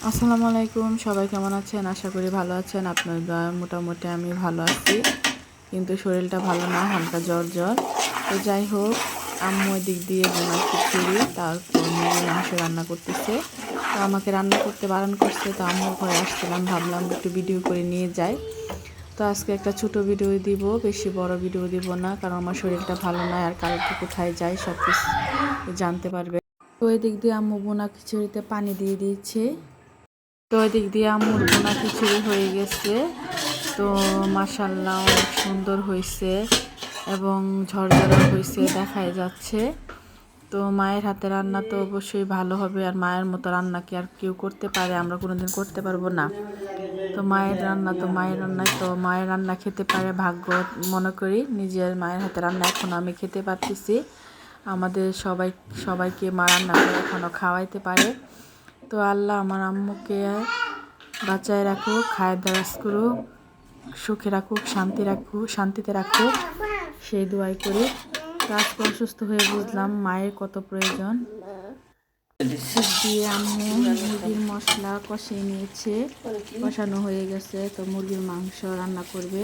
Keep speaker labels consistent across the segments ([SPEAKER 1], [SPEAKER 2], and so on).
[SPEAKER 1] আসসালামু আলাইকুম, সবাই কেমন আছেন? আশা করি ভালো আছেন। আপনার দয়ায় মোটামুটি আমি ভালো আছি, কিন্তু শরীরটা ভালো না, হালকা জ্বর জ্বর। তো যাই হোক, আম্মু দিক দিয়ে বোনা খিচুড়ি তারপর মুরগির মাংস রান্না করতেছে। তো আমাকে রান্না করতে বারণ করছে, তো আম্মুর ঘরে আসছিলাম, ভাবলাম একটু ভিডিও করে নিয়ে যাই। তো আজকে একটা ছোট ভিডিও দিব, বেশি বড় ভিডিও দিব না, কারণ আমার শরীরটা ভালো নয়। আর কালকে কোথায় যাই সব কিছু জানতে পারবে। তো ওই দিক দিয়ে আম্মু বোনা খিচুড়িতে পানি দিয়ে দিয়েছে। তো ওই দিক দিয়ে আম্মুর বোনা খিচুড়ি হয়ে গেছে। তো মাশাআল্লাহ অনেক সুন্দর হয়েছে এবং ঝরঝরে হয়েছে, দেখাই যাচ্ছে। তো মায়ের হাতে রান্না তো অবশ্যই ভালো হবে, আর মায়ের মতো রান্না কি আর কেউ করতে পারে? আমরা কোনোদিন করতে পারবো না। তো মায়ের রান্না তো মায়ের রান্নায়, তো মায়ের রান্না খেতে পারে ভাগ্য মনে করি। নিজের মায়ের হাতে রান্না এখন আমি খেতে পারতেছি। আমাদের সবাইকে মা রান্না করে এখনও খাওয়াইতে পারে। তো আল্লাহ আমার আম্মুকে বাঁচায় রাখুক, খায়ের দারাজ করুক, সুখে রাখুক, শান্তিতে রাখুক, সেই দোয়াই করি। তো আজকে অসুস্থ হয়ে বুঝলাম মায়ের কত প্রয়োজন। দিয়ে আম্মু মুরগির মশলা কষিয়ে নিয়েছে, কষানো হয়ে গেছে। তো মুরগির মাংস রান্না করবে।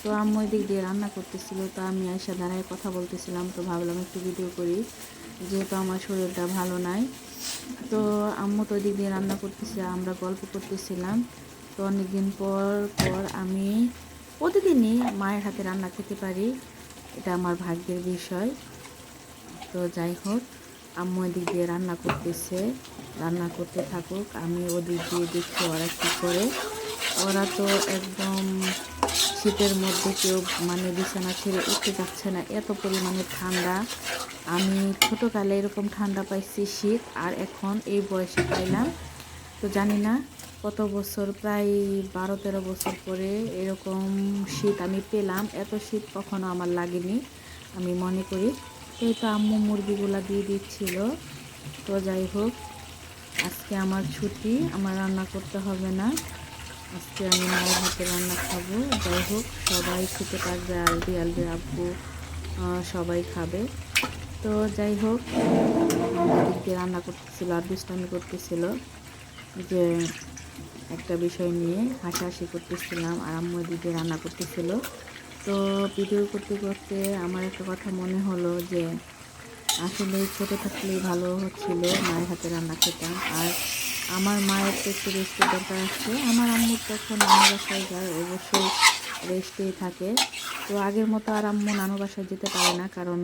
[SPEAKER 1] তো আম্মু দিক দিয়ে রান্না করতেছিল, তো আমি আয়সা দাঁড়ায় কথা বলতেছিলাম। তো ভাবলাম একটু ভিডিও করি, যেহেতু আমার শরীরটা ভালো নাই। তো আম্মু তো দিক দিয়ে রান্না করতেছে, আমরা গল্প করতেছিলাম। তো অনেকদিন পর পর আমি প্রতিদিনই মায়ের হাতে রান্না খেতে পারি, এটা আমার ভাগ্যের বিষয়। তো যাই হোক, আম্মু এদিক দিয়ে রান্না করতেছে, রান্না করতে থাকুক, আমি ওদিক দিয়ে দেখছি ওরা কী করে। ওরা তো একদম শীতের মধ্যে কেউ বিছানা ছেড়ে উঠতে যাচ্ছে না, এত পরিমাণে ঠান্ডা। আমি ছোটোকালে এরকম ঠান্ডা পাইছি শীত, আর এখন এই বয়সে পাইলাম। তো জানি না কত বছর, প্রায় 12-13 বছর পরে এরকম শীত আমি পেলাম। এত শীত কখনো আমার লাগেনি আমি মনে করি। তো এই তো আম্মু মুরগিগুলা দিয়ে দিচ্ছিল। তো যাই হোক, আজকে আমার ছুটি, আমার রান্না করতে হবে না। আজকে আমি মায়ের হাতে রান্না খাবো। যাই হোক, সবাই খেতে পারবে, আলবি আব্বু সবাই খাবে। তো যাই হোক, এদিকে রান্না করতেছিল আর দুষ্টামি করতেছিল, যে একটা বিষয় নিয়ে হাসাহাসি করতেছিলাম, আর আম্মু এদিকে রান্না করতেছিল। তো ভিডিও করতে করতে আমার একটা কথা মনে হলো যে আসলে ছোটো থাকলেই ভালো ছিল, মায়ের হাতে রান্না খেতাম। আর আমার মায়ের তো একটু রেস্টের দরকার আছে। আমার আম্মুর তখন নানু বাসায় যায়, অবশ্যই রেস্টেই থাকে। তো আগের মতো আর আম্মু নানু বাসায় যেতে পারে না, কারণ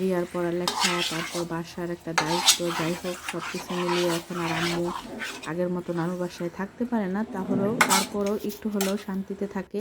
[SPEAKER 1] রিয়ার পড়ালেখা, তারপর বাসার একটা দায়িত্ব। যাই হোক, সব কিছু মিলিয়ে এখন আর আম্মু আগের মতো নানু বাসায় থাকতে পারে না। তারপরেও একটু হলেও শান্তিতে থাকে।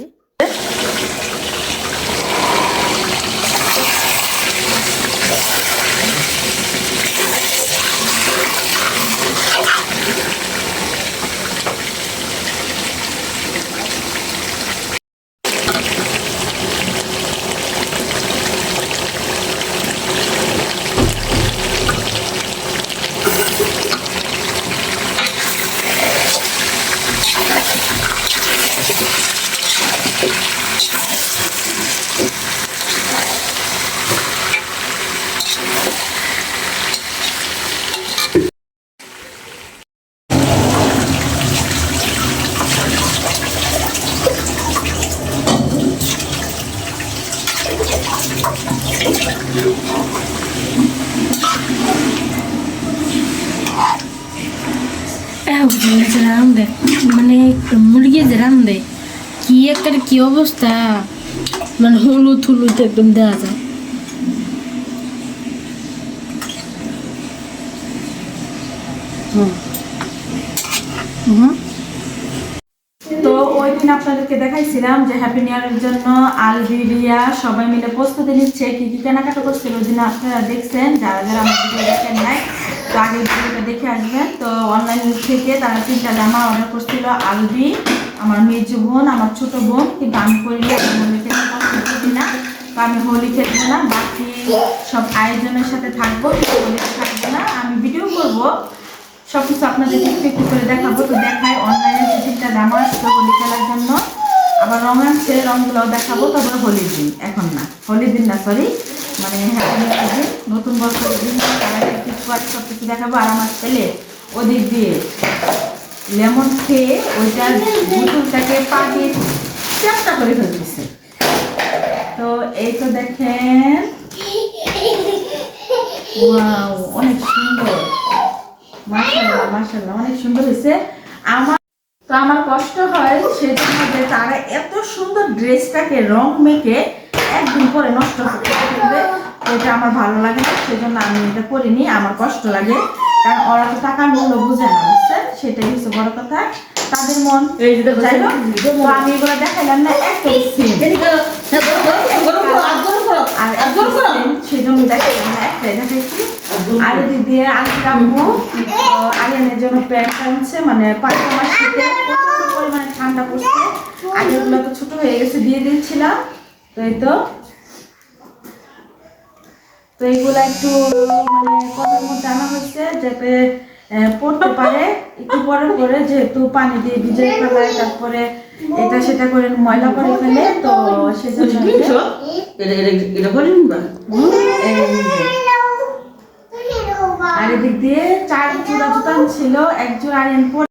[SPEAKER 2] রান্ধে মুরগি যে রান্ধে কি অবস্থা, হলুদ হলুদ একদম দেওয়া যায়।
[SPEAKER 1] তো ওই দিন আপনাদেরকে দেখাইছিলাম যে হ্যাপি নিউ ইয়ারের জন্য আলবিরিয়া সবাই মিলে প্রস্তুতি নিচ্ছে, কি কি কেনাকাটা করছিল ওই দিন আপনারা দেখছেন। যারা যারা আমার ভিডিও দেখেন নাই, তো আগের ভিডিওটা দেখে আসবেন। তো অনলাইন থেকে তারা 3টা জামা অর্ডার করছিল। আলবি, আমার মেজ বোন, আমার ছোট বোন, কিন্তু আমি করিনি, আমি হোলি খেতে পছন্দ করি না। তো আমি হোলি খেলবো না, বাকি সব আয়োজনের সাথে থাকবো, হোলিতে থাকবো না। আমি ভিডিও করবো, সব কিছু আপনাদের একটু করে দেখাবো। তো দেখাই, অনলাইনে 3টা জামা আসছে হোলি খেলার জন্য। আবার রং আনছে, রংগুলোও দেখাবো। তারপরে হোলির দিন, এখন না, হোলির দিন না, সরি, দিন, নতুন বছরের দিন তারা কিছু সব কিছু দেখাবো। আর আমার ছেলে ওদিক দিয়ে লেমন খেয়ে ওইটার বোতলটাকে পা দিয়ে চেষ্টা করে ফেলতেছে। তো এই তো দেখেন, ওয়াও অনেক সুন্দর, মাশাআল্লাহ মাশাআল্লাহ অনেক সুন্দর হয়েছে। আমার কষ্ট হয় সেজন্য যে তারা এত সুন্দর ড্রেসটাকে রং মেখে একদিন পরে নষ্ট করে ফেলবে, এটা আমার ভালো লাগে না, সেজন্য আমি এটা করিনি। আমার কষ্ট লাগে, কারণ ওরা তো টাকার মূল্য বুঝে না, বুঝছেন? সেটাই হচ্ছে বড় কথা, তাদের মন। যাই হোক, তো আমি এগুলো দেখাইলাম না, একটা সেজন্য দেখাইলাম না, একটাই দেখাইছি। আর এদিক দিয়ে আজকে আম্মু আরিয়ানের জন্য প্যান্ট আনছে, মানে পায়জামা শীতে প্রচন্ড পরিমাণে ঠান্ডা পড়ছে, আগেগুলো তো ছোট হয়ে গেছে, দিয়ে দিয়েছিলাম। তো এই তো এইগুলো একটু মানে কলের মধ্যে আনা হয়েছে যাতে পড়তে পারে, একটু পরে পরে, যেহেতু পানি দিয়ে ভিজিয়ে ফেলায়, তারপরে এটা সেটা করে ময়লা করে ফেলে, তো সেজন্য আর এদিক দিয়ে 4 জোড়া জুতা ছিল, 1 জোড়া আরিয়ান পরে